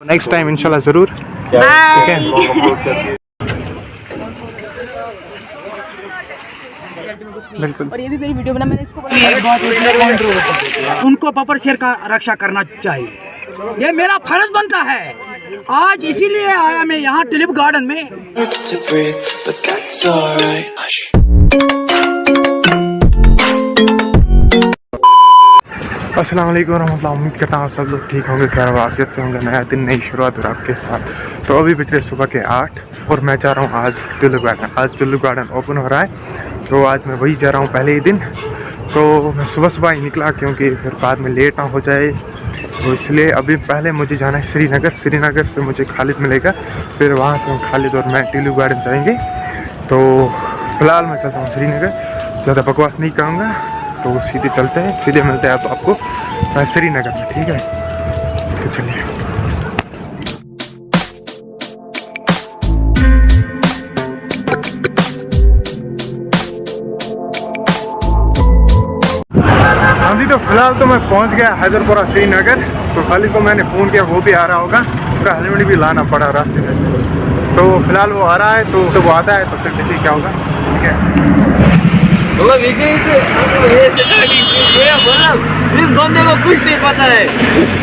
Next time इंशाल्लाह ज़रूर। ठीक है। बिल्कुल। और ये भी मेरी वीडियो बना, मैंने इसको बोला उनको बबर शेर का रक्षा करना चाहिए, ये मेरा फर्ज बनता है। आज इसीलिए आया मैं यहाँ ट्यूलिप गार्डन में। अस्सलाम वालेकुम रहमतुल्लाह। उम्मीद करता हूँ सब लोग ठीक होंगे, खैर वाफियत से होंगे। नया दिन, नई शुरुआत और आपके साथ। तो अभी पिछले सुबह के 8 और मैं जा रहा हूँ आज ट्यूलिप गार्डन। आज ट्यूलिप गार्डन ओपन हो रहा है, तो आज मैं वही जा रहा हूँ पहले ही दिन। तो मैं सुबह सुबह ही निकला क्योंकि फिर बाद में लेट ना हो जाए, तो इसलिए अभी पहले मुझे जाना है श्रीनगर। श्रीनगर से मुझे खालिद मिलेगा, फिर वहाँ से हम खालिद और मैं ट्यूलिप गार्डन जाएंगे। तो फ़िलहाल मैं चलता हूँ श्रीनगर, ज़्यादा बकवास नहीं कहूँगा, तो सीधे चलते हैं, सीधे मिलते हैं आपको श्रीनगर में। ठीक है, तो चलिए। हाँ जी, तो फिलहाल तो मैं पहुंच गया हैदरपुरा श्रीनगर। तो खालिद को मैंने फ़ोन किया, वो भी आ रहा होगा, उसका हेलमेट भी लाना पड़ा रास्ते में से। तो फिलहाल वो आ रहा है, तो जब वो आता है तो फिर देखिए क्या होगा। ठीक है, इस बंदे को कुछ नहीं पता है।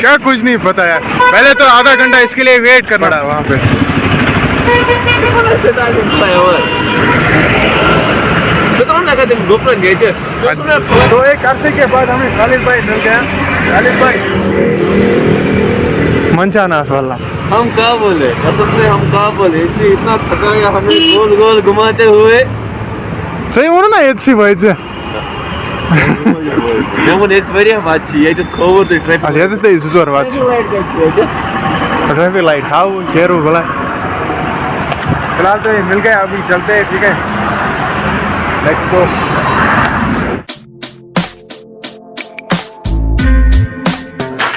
क्या कुछ नहीं पता यार? पहले तो आधा घंटा इसके लिए वेट करना पड़ा वहाँ पे। तो एक अरसे के बाद हमें खालिद भाई मिल गया। खालिद भाई मंचा नास वाला। हम क्या बोले, कसम से हम क्या बोले, इतना थका गया हमें गोल गोल घुमाते हुए। सही हो ना ये भाई से। It's very much. ये तो खबर तो ट्रैफिक। ये तो इस जोर बात। ट्रैफिक लाइट हाँ वो शेरू बोला। फिलहाल तो ये मिल गए, अभी चलते हैं। ठीक है, लेट्स गो।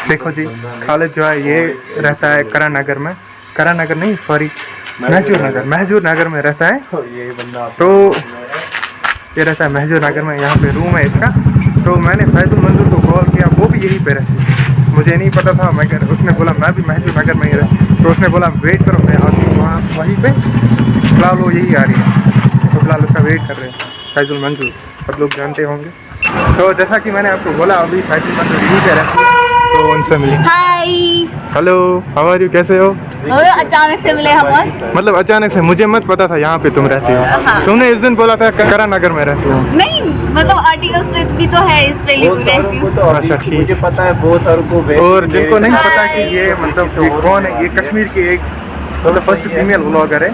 देखो जी, खालिद जो है ये रहता है करण नगर में। करण नगर नहीं, सॉरी, महजूर नगर में रहता है। ये बंदा तो ये रहता है महजूर नगर में, यहाँ पे रूम है इसका। तो मैंने फैजुल मंजूर को कॉल किया, वो भी यहीं पे रहती है। मुझे नहीं पता था, मैं उसने बोला मैं भी महजूर नगर में ही रहती। तो उसने बोला वेट करो, मैं आती हूँ वहाँ वहीं पे। फिलहाल वो यही आ रही है, तो फिलहाल उसका वेट कर रहे हैं। फैजुल मंजूर सब लोग जानते होंगे। तो जैसा कि मैंने आपको बोला, अभी फैजुल मंजूर यहीं पे रहती है, तो उनसे मिले। हाय, हेलो, हाउ आर यू, कैसे हो? अचानक से मिले हम आज। मतलब अचानक से, मुझे मत पता था यहाँ पे तुम रहती हो। हाँ। तुमने इस दिन बोला था करण नगर में रहती हो। नहीं, मतलब आर्टिकल्स में भी तो है, इस पे रहती हूँ। अच्छा ठीक। मुझे पता है बहुत सारों को। और जिनको नहीं पता कि ये मतलब ये कौन है, ये कश्मीर की एक मतलब फर्स्ट फीमेल व्लॉगर है।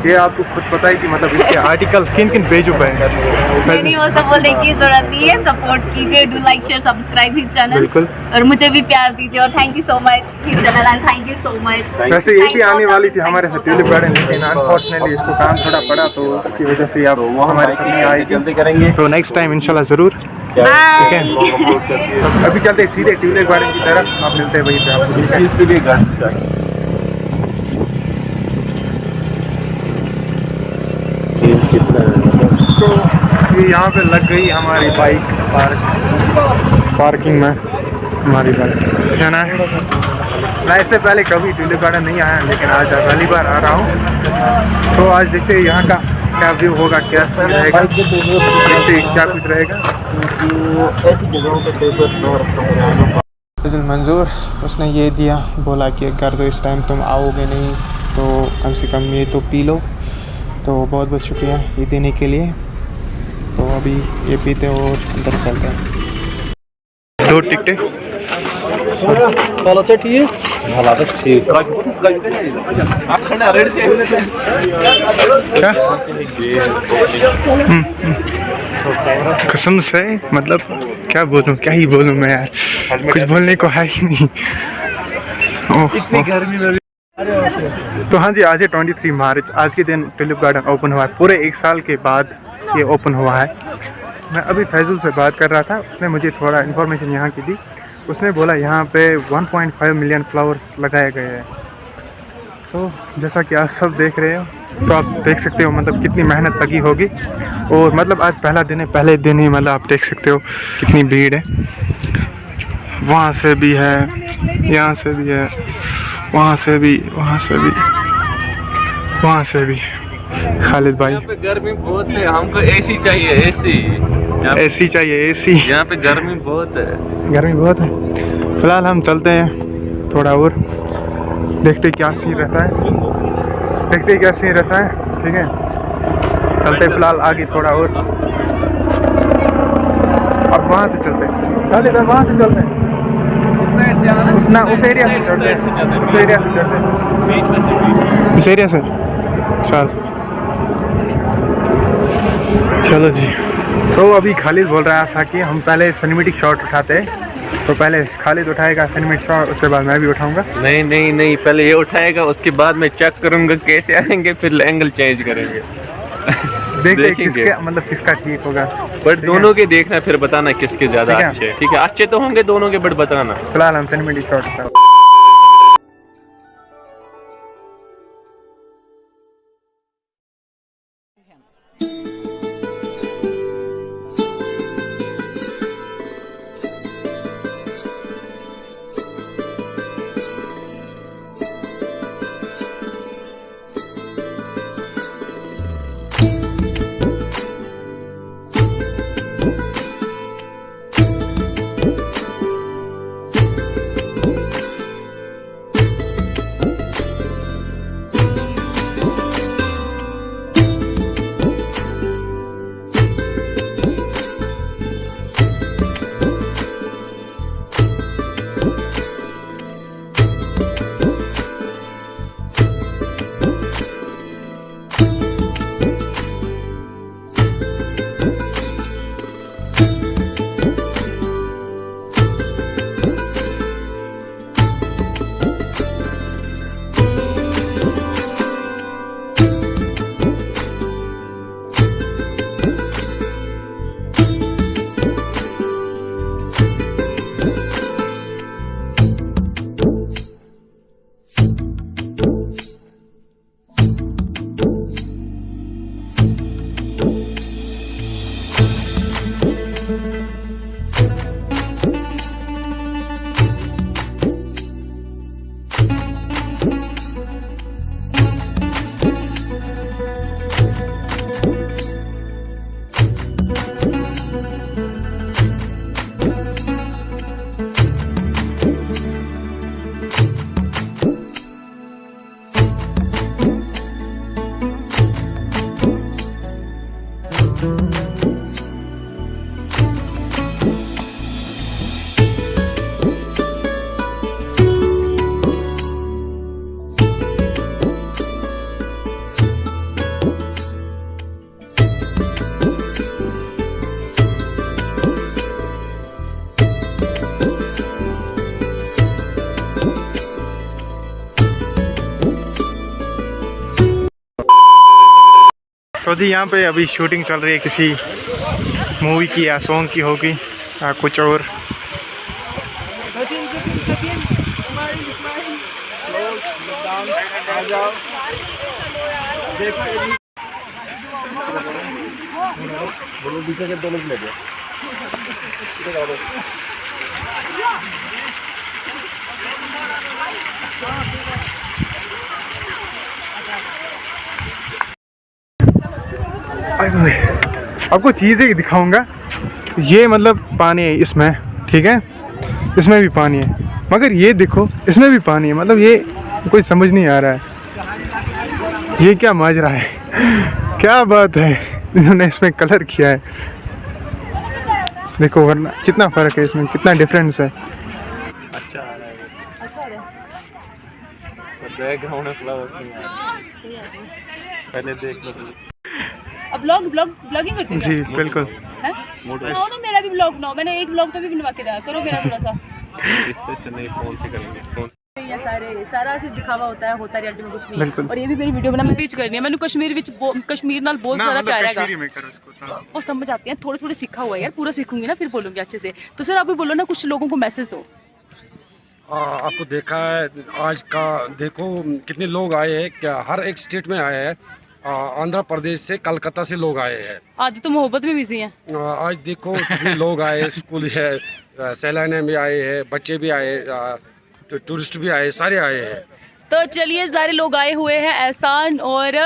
ये आपको खुद पता है कि मतलब इसके आर्टिकल किन किन पेजों पे हैं। नहीं, वो सब बोलने की जरूरत नहीं है। सपोर्ट कीजिए, do like share subscribe his channel. बिल्कुल। और मुझे भी प्यार दीजिए, और thank you so much his channel, and thank you so much. वैसे ये भी आने वाली थी हमारे साथ ट्यूलिप गार्डन, लेकिन अनफॉर्चुनेटली इसको काम थोड़ा पड़ा, तो उसकी वजह से आप हमारे साथ नहीं आएगी। जल्दी करेंगे, तो नेक्स्ट टाइम इंशाल्लाह ज़रूर। ठीक है, अभी चलते सीधे ट्यूलिप गार्डन की तरफ, आप मिलते हैं वहीं पे आपको। तो ये यहाँ पे लग गई हमारी बाइक पार्किंग में। हमारी बाइक है ना। मैं इससे पहले कभी ट्यूलिप गार्डन नहीं आया, लेकिन आज पहली बार आ रहा हूँ। सो आज देखते हैं यहाँ का क्या व्यू होगा, क्या सीन रहेगा, देखते हैं क्या कुछ रहेगा। ऐसी जगहों पे फैजुल मंजूर उसने ये दिया, बोला कि अगर तो इस टाइम तुम आओगे नहीं तो कम से कम ये तो पी लो। तो बहुत बहुत शुक्रिया ये देने के लिए। तो अभी ये पीते और अंदर चलते हैं। 2 टिकटें चलो ठीक भला तो ठीक। कसम से मतलब क्या बोलूँ, क्या ही बोलूँ मैं यार, कुछ बोलने को है ही नहीं। इतनी गर्मी लग। तो हाँ जी, आज है 23 मार्च। आज के दिन ट्यूलिप गार्डन ओपन हुआ है, पूरे 1 साल के बाद ये ओपन हुआ है। मैं अभी फैजुल से बात कर रहा था, उसने मुझे थोड़ा इन्फॉर्मेशन यहाँ की दी। उसने बोला यहाँ पे 1.5 मिलियन फ्लावर्स लगाए गए हैं। तो जैसा कि आप सब देख रहे हो, तो आप देख सकते हो मतलब कितनी मेहनत लगी होगी। और मतलब आज पहला दिन है, पहले दिन ही मतलब आप देख सकते हो कितनी भीड़ है। वहाँ से भी है, यहाँ से भी है, वहाँ से भी खालिद भाई। यहाँ पे गर्मी बहुत है, हमको एसी चाहिए, एसी। एसी चाहिए, एसी। यहाँ पे गर्मी बहुत है। गर्मी बहुत है। फिलहाल हम चलते हैं थोड़ा और, देखते क्या सीन रहता है, ठीक है। चलते फिलहाल आगे थोड़ा और, अब वहाँ से चलते हैं, वहाँ से चलते हैं, उस एरिया से चलते हैं, इस एरिया से चलो जी। तो अभी खालिद बोल रहा था कि हम पहले सिनेमेटिक शॉट उठाते हैं, तो पहले खालिद उठाएगा सिनेमेटिक शॉट, उसके बाद मैं भी उठाऊंगा। नहीं, पहले ये उठाएगा, उसके बाद मैं चेक करूंगा कैसे आएंगे, फिर एंगल चेंज करेंगे। देखते किसके मतलब किसका ठीक होगा, बट दोनों के देखना, फिर बताना किसके ज्यादा अच्छे। ठीक है, अच्छे तो होंगे दोनों के, बट बताना। फिलहाल हम सिनेमेटिक शॉट उठा। तो जी यहाँ पे अभी शूटिंग चल रही है किसी मूवी की या सॉन्ग की होगी या कुछ और। आपको चीज़ें दिखाऊंगा, ये मतलब पानी है इसमें, ठीक है, इसमें भी पानी है, मगर ये देखो इसमें भी पानी है, मतलब ये कोई समझ नहीं आ रहा है, ये क्या माजरा है, क्या बात है, इन्होंने इसमें कलर किया है, देखो वरना कितना फ़र्क है इसमें, कितना डिफरेंस है। अच्छा आ रहा है, बैकग्राउंड में फ्लावर्स नहीं आ रहे, पहले देख लो। अब ब्लॉगिंग करते हैं जी बिल्कुल। बनाओ ना मेरा भी ब्लॉग बनाओ, मैंने एक ब्लॉग तो भी बनवा के रहा, करो मेरा थोड़ा सा। इससे तो नहीं, फोन से करेंगे, फोन से। ये सारा सिर्फ दिखावा होता है रियलिटी में कुछ नहीं। बिल्कुल। और ये भी मेरी वीडियो बना मैं पिच करनी है, मैंने कश्मीर नाल बहुत सारा प्यार है, वो समझ आते हैं, थोड़े सीखा हुआ है यार, पूरा सीखूंगी ना फिर बोलूंगी अच्छे से। तो सर आप भी बोलो ना, कुछ लोगों को मैसेज दो। आपको देखा है आज का, देखो कितने लोग आए हैं, क्या हर एक स्टेट में आए हैं, आंध्र प्रदेश से, कलकत्ता से लोग आए हैं। आदि तो मोहब्बत में बिजी हैं। आज देखो कितने लोग आए, स्कूल है, सैलानी भी आए हैं, बच्चे भी आए, टूरिस्ट भी आए, सारे आए हैं। तो चलिए सारे लोग आए हुए हैं, एहसान और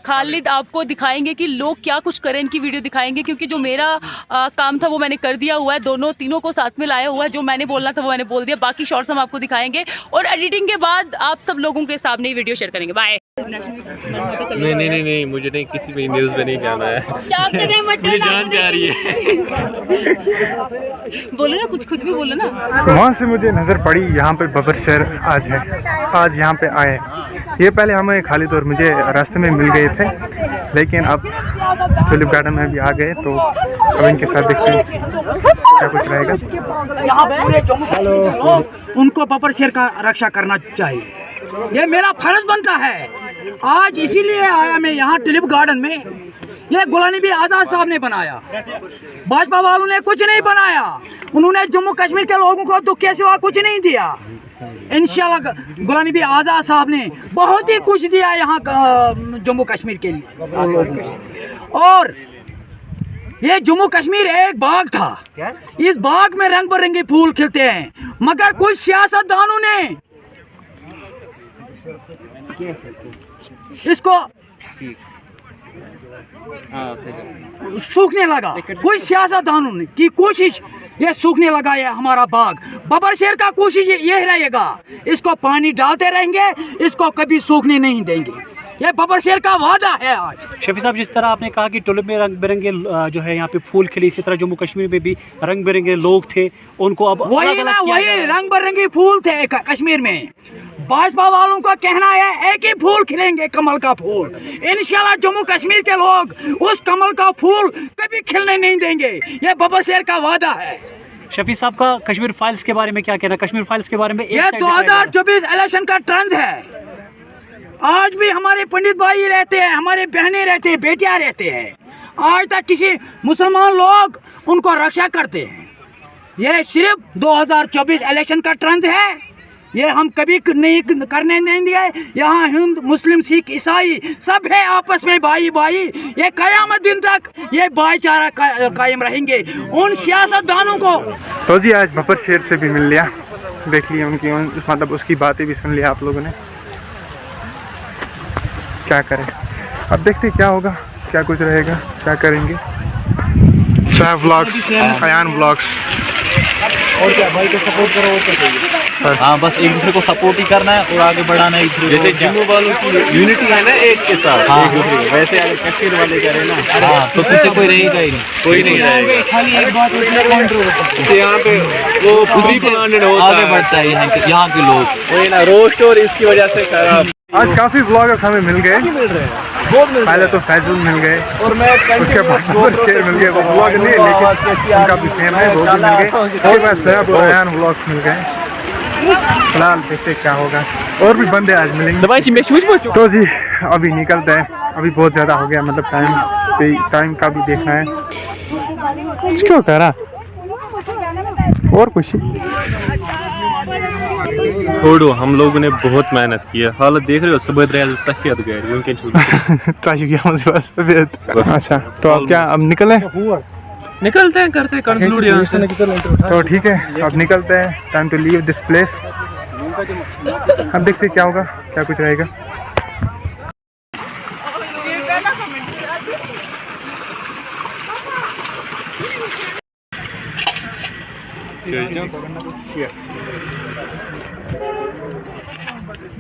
खालिद आपको दिखाएंगे कि लोग क्या कुछ करें, इनकी वीडियो दिखाएंगे क्योंकि जो मेरा काम था वो मैंने कर दिया हुआ है, दोनों तीनों को साथ में लाया हुआ है, जो मैंने बोलना था वो मैंने बोल दिया, बाकी शॉर्ट्स हम आपको दिखाएंगे और एडिटिंग के बाद आप सब लोगों के सामने ही वीडियो शेयर करेंगे। बाय। नहीं मुझे नहीं, किसी भी न्यूज़ में नहीं जाना है। क्या करें, मुझे जान जा रही है। बोलो ना, कुछ खुद भी बोलो ना। वहाँ से मुझे नज़र पड़ी यहाँ पे बबर शहर आज है, आज यहाँ पे आए। ये पहले हमें खालिद और मुझे रास्ते में मिल गए थे, लेकिन अब टुलिप गार्डन में भी आ गए, तो अब इनके साथ देखते हैं क्या कुछ रहेगा। यहाँ पूरे जम्मू कश्मीर के लोग उनको बबर शेर का रक्षा करना चाहिए, ये मेरा फर्ज बनता है। आज इसीलिए आया मैं यहाँ टुलिप गार्डन में। ये गुलाम नबी आज़ाद साहब ने बनाया, भाजपा वालों ने कुछ नहीं बनाया। उन्होंने जम्मू कश्मीर के लोगों को दुख के सिवा कुछ नहीं दिया। इंशाल्लाह गुलाम नबी आज़ाद साहब ने बहुत ही कुछ दिया यहाँ जम्मू कश्मीर के लोगों को। और ये जम्मू कश्मीर एक बाग था, इस बाग में रंग बिरंगे फूल खिलते हैं, मगर कुछ सियासतदानों ने इसको सूखने लगा। कुछ सियासतदानों ने की कोशिश, ये सूखने लगा ये हमारा बाग। बबर शेर का कोशिश ये रहेगा, इसको पानी डालते रहेंगे, इसको कभी सूखने नहीं देंगे। ये बबर शेर का वादा है आज। शफी साहब, जिस तरह आपने कहा कि टुलिप में रंग बिरंगे जो है यहाँ पे फूल खिले, इसी तरह जम्मू कश्मीर में भी रंग बिरंगे लोग थे, उनको अब वही ना, वही रंग बिरंगे फूल थे कश्मीर में। भाजपा वालों का कहना है एक ही फूल खिलेंगे, कमल का फूल। इंशाल्लाह जम्मू कश्मीर के लोग उस कमल का फूल कभी खिलने नहीं देंगे, ये बबर शेर का वादा है। शफी साहब का कश्मीर फाइल्स के बारे में क्या कहना? कश्मीर फाइल्स के बारे में ये 2024 इलेक्शन का ट्रेंड है। आज भी हमारे पंडित भाई रहते हैं, हमारे बहनें रहते हैं, बेटियां रहते हैं, आज तक किसी मुसलमान लोग उनको रक्षा करते हैं। ये सिर्फ 2024 इलेक्शन का ट्रेंड है, ये हम कभी नहीं करने नहीं दिए। यहाँ हिंदू मुस्लिम सिख ईसाई सब है आपस में भाई भाई, ये कयामत दिन तक ये भाईचारा कायम रहेंगे। उन सियासतदानों को तो जी आज बबर शेर से भी मिल लिया, देख लिया उनकी मतलब उसकी बातें भी सुन लिया आप लोगों ने। क्या करें, अब देखते क्या होगा, क्या कुछ रहेगा, क्या करेंगे। Shah vlogs, Ayaan vlogs. और क्या, भाई को सपोर्ट करो और क्या चाहिए। हाँ, बस एक दूसरे को सपोर्ट ही करना है और आगे बढ़ाना है। जैसे जम्मू वालों की यूनिटी है ना एक के साथ, हाँ, एक दूसरे को, वैसे अगर कश्मीर वाले करें ना, हाँ, तो पीछे कोई रहेगा ही नहीं, कोई नहीं रहेगा। खाली एक बात इससे यहाँ पे वो खुशी प्लांटेड होता आगे है, बढ़ता है यहाँ के लोग। वही ना रोस्ट और इसकी वजह से खराब। आज काफ़ी व्लॉगर्स हमें मिल गए, पहले तो फैजुल मिल गए और मैं उसके बाद बबर शेर मिल गए। वो व्लॉग नहीं है लेकिन उनका भी फेम है, वो भी मिल गए। उसके बाद सैब और अयान व्लॉग्स मिल गए। फिलहाल देखते क्या होगा, और भी बंदे आज मिलेंगे। तो जी अभी निकलते हैं, अभी बहुत ज़्यादा हो गया, मतलब टाइम का भी देखना है। क्यों कह रहा और कुछ छोड़ो, हम लोगों ने बहुत मेहनत की है। हालत देख रहे हो, सफेद रहे सफेद गए उनके सफेद। अच्छा तो अब क्या, अब निकले, निकलते हैं, करते हैं कंक्लूड यहाँ से। तो ठीक है अब निकलते हैं, time to leave this place. अब देखते क्या होगा, क्या कुछ रहेगा।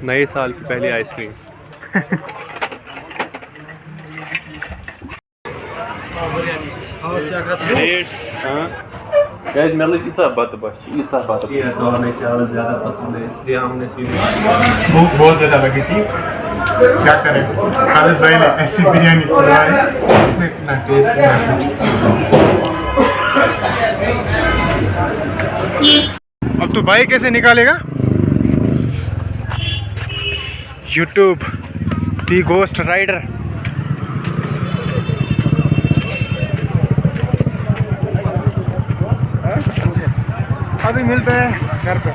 नए साल की पहली आइसक्रीम। गाइस मेरे लिए इसा बात ये तो हमें चावल ज़्यादा पसंद है, इसलिए हमने भूख बहुत ज़्यादा लगी थी, क्या करें। खालिद भाई ने ऐसी बिरयानी खिलाई, उसमें इतना टेस्ट अब तो भाई कैसे निकालेगा। यूट्यूब दी गोस्ट राइडर। अभी मिलते हैं घर पे।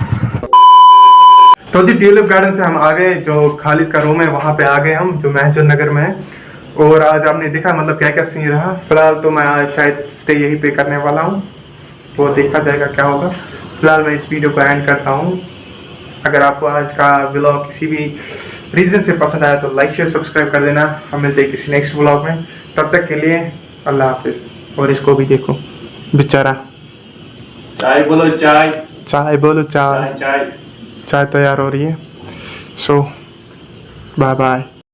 तो जी ट्यूलिप गार्डन से हम आ गए, जो खालिद का रूम है वहाँ पे आ गए हम, जो महजूर नगर में है। और आज आपने देखा मतलब क्या क्या सीन रहा। फिलहाल तो मैं आज शायद स्टे यहीं पे करने वाला हूँ, वो देखा जाएगा क्या होगा। फिलहाल मैं इस वीडियो को एंड करता हूँ। अगर आपको आज का ब्लॉग किसी भी रीज़न से पसंद आया तो लाइक शेयर सब्सक्राइब कर देना। हम मिलते हैं किसी नेक्स्ट ब्लॉग में, तब तक के लिए अल्लाह हाफिज़। और इसको भी देखो बेचारा, चाय बोलो चाय, चाय बोलो चाय, चाय चाय तैयार हो रही है। सो बाय बाय।